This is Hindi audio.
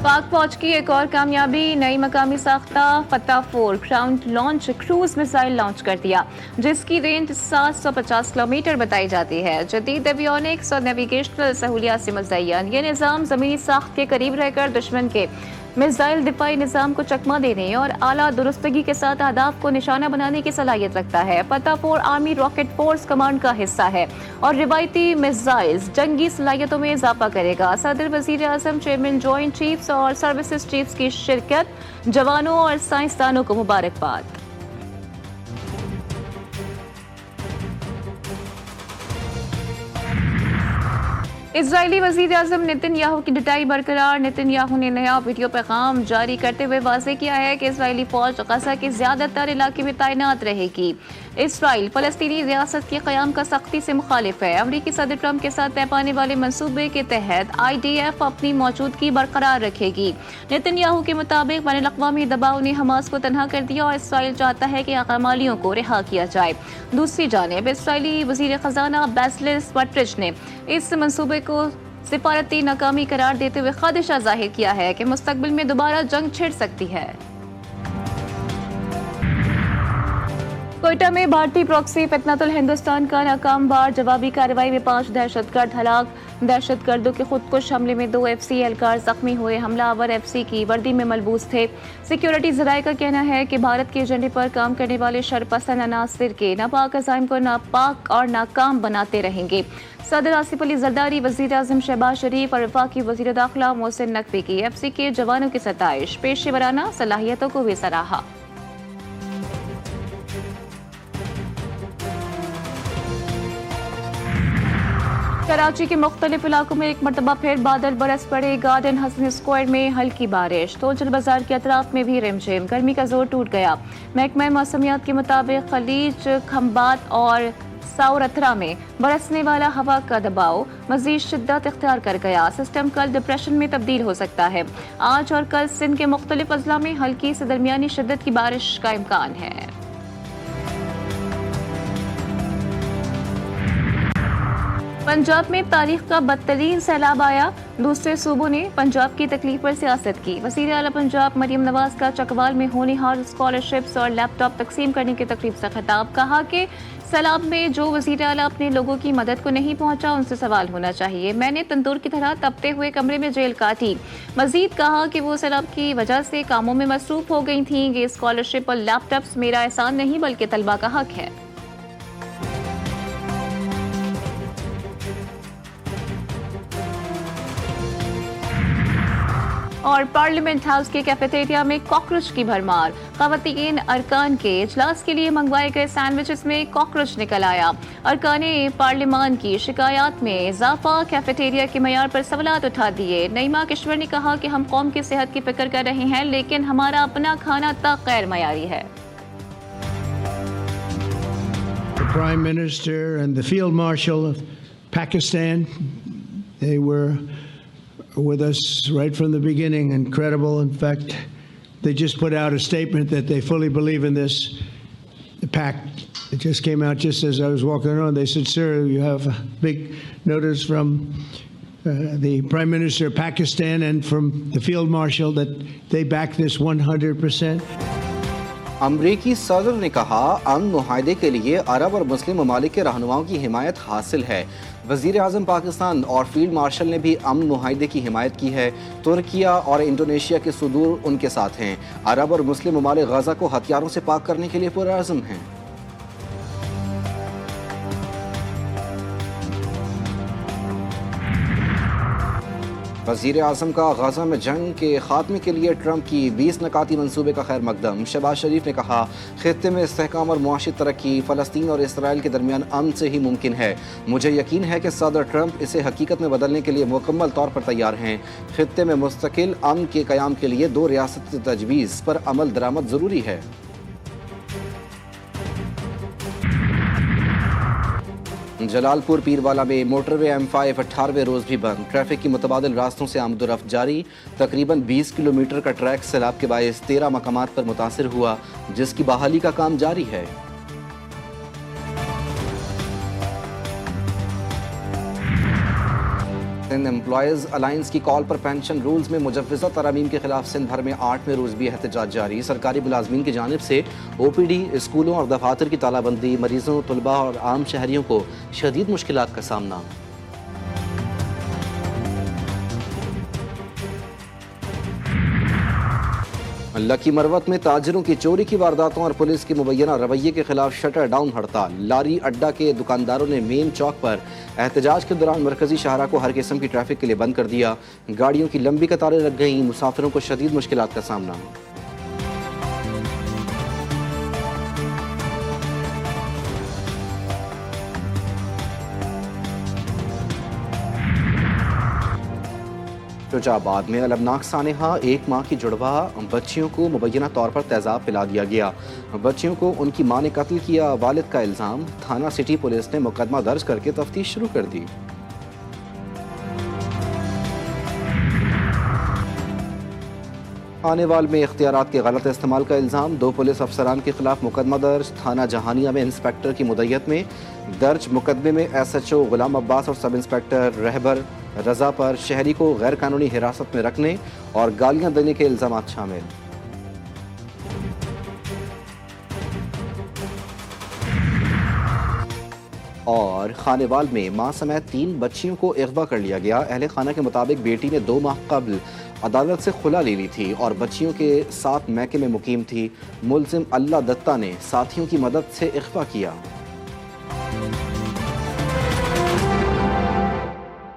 पाक फौज की एक और कामयाबी, नई मकामी साख्ता फतह 4 ground launch cruise missile launch कर दिया, जिसकी रेंज 750 किलोमीटर बताई जाती है। जदीद एवियोनिक्स और नेविगेशनल सहूलियात से मुज़य्यन ये निज़ाम ज़मीनी साख्त के करीब रहकर दुश्मन के मिसाइल दिफाई निज़ाम को चकमा देने और आला दुरुस्तगी के साथ अहदाफ को निशाना बनाने की सलाहियत रखता है। फतह 4 आर्मी रॉकेट फोर्स कमांड का हिस्सा है और रिवायती मिसाइल्स जंगी सलाहियतों में इजाफा करेगा। सदर वजीर आजम, चेयरमैन, जॉइंट चीफ्स और सर्विसेज चीफ्स की शिरकत, जवानों और साइंसदानों को मुबारकबाद। इजरायली वजीर आजम नेतन्याहू की डटाई बरकरार। नेतन्याहू ने नया वीडियो पैगाम जारी करते हुए वाज़ेह किया है कि इजरायली फौज गजा के ज्यादातर इलाके में तैनात रहेगी। इसराइल फलस्तीनी रियासत के क़याम का सख्ती से मुखालिफ है। अमरीकी सदर ट्रंप के साथ तय पाने वाले मंसूबे के तहत IDF अपनी मौजूदगी बरकरार रखेगी। नेतन्याहू के मुताबिक बैनुल अक़वामी दबाव ने हमास को तनहा कर दिया और इसराइल चाहता है कि हमालियों को रिहा किया जाए। दूसरी जानिब इसराइली वज़ीर ख़जाना बेसलेल स्मोट्रिच ने इस मंसूबे को सिफारती नाकामी करार देते हुए खदशा जाहिर किया है कि मुस्तकबिल में दोबारा जंग छिड़ सकती है। कोयटा में भारतीय प्रॉक्सी फितनतुल हिंदुस्तान का नाकाम वार, जवाबी कार्रवाई में 5 दहशतगर्द हलाक। दहशतगर्दों के खुदकुश हमले में 2 FC एहलकार जख्मी हुए। हमलावर FC की वर्दी में मलबूस थे। सिक्योरिटी ज़राए का कहना है कि भारत के एजेंडे पर काम करने वाले शरपसंद अनासिर के नापाक अज़ाइम को नापाक और नाकाम बनाते रहेंगे। सदर आसिफ अली जरदारी, वज़ीर आज़म शहबाज शरीफ और वफाकी वज़ीर दाखिला मोहसिन नकवी की FC के जवानों की सताइश, पेशेवराना सलाहियतों को भी सराहा। कराची के मुख्तलिफ इलाकों में एक मरतबा फिर बादल बरस पड़े। गार्डन हसन स्क्वायर में हल्की बारिश, तोजल बाजार के अतराफ में भी रिमझिम। गर्मी का जोर टूट गया। महकमा मौसमियात के मुताबिक खलीज, खंबात और साउरथरा में बरसने वाला हवा का दबाव मजीद शिद्दत इख्तियार कर गया। सिस्टम कल डिप्रेशन में तब्दील हो सकता है। आज और कल सिंध के मुख्तलिफ अजला में हल्की से दरमियानी शिद्दत की बारिश का इम्कान है। पंजाब में तारीख का बदतरीन सैलाब आया। दूसरे सूबों ने पंजाब की तकलीफ पर सियासत की। वज़ीर आला पंजाब मरियम नवाज का चकवाल में होनहार स्कॉलरशिप्स और लैपटॉप तकसीम करने की तकरीब से खिताब। कहा कि सैलाब में जो वज़ीर आला अपने लोगों की मदद को नहीं पहुंचा, उनसे सवाल होना चाहिए। मैंने तंदूर की तरह तपते हुए कमरे में जेल काटी। मजीद कहा कि वो सैलाब की वजह से कामों में मसरूफ हो गई थी। ये स्कॉलरशिप और लैपटॉप्स मेरा एहसान नहीं बल्कि तलबा का हक है। और पार्लियामेंट हाउस के कैफेटेरिया में कॉकरोच की भरमार। ख़वातीन अरकान के इजलास के लिए मंगवाए गए सैंडविचेस में कॉकरोच निकल आया। अरकाने पार्लियामान की शिकायत में इजाफा, कैफेटेरिया के मयार पर सवालात उठा दिए। नईमा किश्वर ने कहा कि हम कौम की सेहत की फिक्र कर रहे हैं, लेकिन हमारा अपना खाना तक गैर मयारी है। Prime Minister and the Field Marshal of Pakistan, they were with us right from the beginning. Incredible. In fact, they just put out a statement that they fully believe in this pact. It just came out just as I was walking around. They said, "Sir, you have a big notice from the Prime Minister of Pakistan and from the Field Marshal that they back this 100%." अमरीकी सदर ने कहा, अमन मुआहदे के लिए अरब और मुस्लिम ममालिक के रहनुमाओं की हिमायत हासिल है। वज़ीर आज़म पाकिस्तान और फील्ड मार्शल ने भी अमन मुआहदे की हिमायत की है। तुर्किया और इंडोनेशिया के सुदूर उनके साथ हैं। अरब और मुस्लिम ममालिक गजा को हथियारों से पाक करने के लिए पुरअज़्म हैं। वज़ीर आज़म का गजा में जंग के खात्मे के लिए ट्रंप की 20 नकाती मंसूबे का खैर मकदम। शहबाज शरीफ ने कहा, खित्ते में इस्तेहकाम और मुआशी तरक्की फ़लस्तीन और इसराइल के दरमियान अमन से ही मुमकिन है। मुझे यकीन है कि सदर ट्रंप इसे हकीकत में बदलने के लिए मुकम्मल तौर पर तैयार हैं। खित्ते में मुस्तकिल अमन के क़याम के लिए 2 रियासती तजवीज़ पर अमल दरामद ज़रूरी है। जलालपुर पीरवाला में मोटरवे M5 18वें रोज़ भी बंद। ट्रैफिक की मुतबादिल रास्तों से आमदोरफ्त जारी। तकरीबन 20 किलोमीटर का ट्रैक सैलाब के बायस 13 मकामात पर मुतासिर हुआ, जिसकी बहाली का काम जारी है। सिंध एम्प्लॉयज़ अलायंस की कॉल पर पेंशन रूल्स में मुजव्वज़ा तरामीम के खिलाफ सिंध भर में 8वें रोज़ भी एहतजाज जारी। सरकारी मुलाजमीन की जानिब से OPD, स्कूलों और दफातर की तालाबंदी, मरीजों, तलबा और आम शहरियों को शदीद मुश्किलात का सामना। लकी मरवत में ताजिरों की चोरी की वारदातों और पुलिस के मुबैना रवैये के खिलाफ शटर डाउन हड़ताल। लारी अड्डा के दुकानदारों ने मेन चौक पर एहतजाज के दौरान मरकजी शाहरा को हर किस्म की ट्रैफिक के लिए बंद कर दिया। गाड़ियों की लंबी कतारें लग गईं, मुसाफिरों को शदीद मुश्किलात का सामना। शुजाबाद में अलमनाक सानेहा, 1 माह की जुड़वा बच्चियों को मुबैना तौर पर तेजाब पिला दिया गया। बच्चियों को उनकी मां ने कत्ल किया, वालिद का इल्ज़ाम। थाना सिटी पुलिस ने मुकदमा दर्ज करके तफ्तीश शुरू कर दी। आनेवाल में इख्तियारात के गलत इस्तेमाल का इल्ज़ाम। 2 पुलिस अफसरान के खिलाफ मुकदमा दर्ज। थाना जहानिया में इंस्पेक्टर की मुद्दत में दर्ज मुकदमे में SHO गुलाम अब्बास और सब इंस्पेक्टर रहबर रजा पर शहरी को गैर कानूनी हिरासत में रखने और गालियां देने के इल्ज़ाम शामिल। और खानेवाल में मां समेत 3 बच्चियों को अगवा कर लिया गया। अहले खाना के मुताबिक बेटी ने 2 माह कबल अदालत से खुला ले ली थी और बच्चियों के साथ मैके में मुकीम थी। मुलजिम अल्लाह दत्ता ने साथियों की मदद से अगवा किया।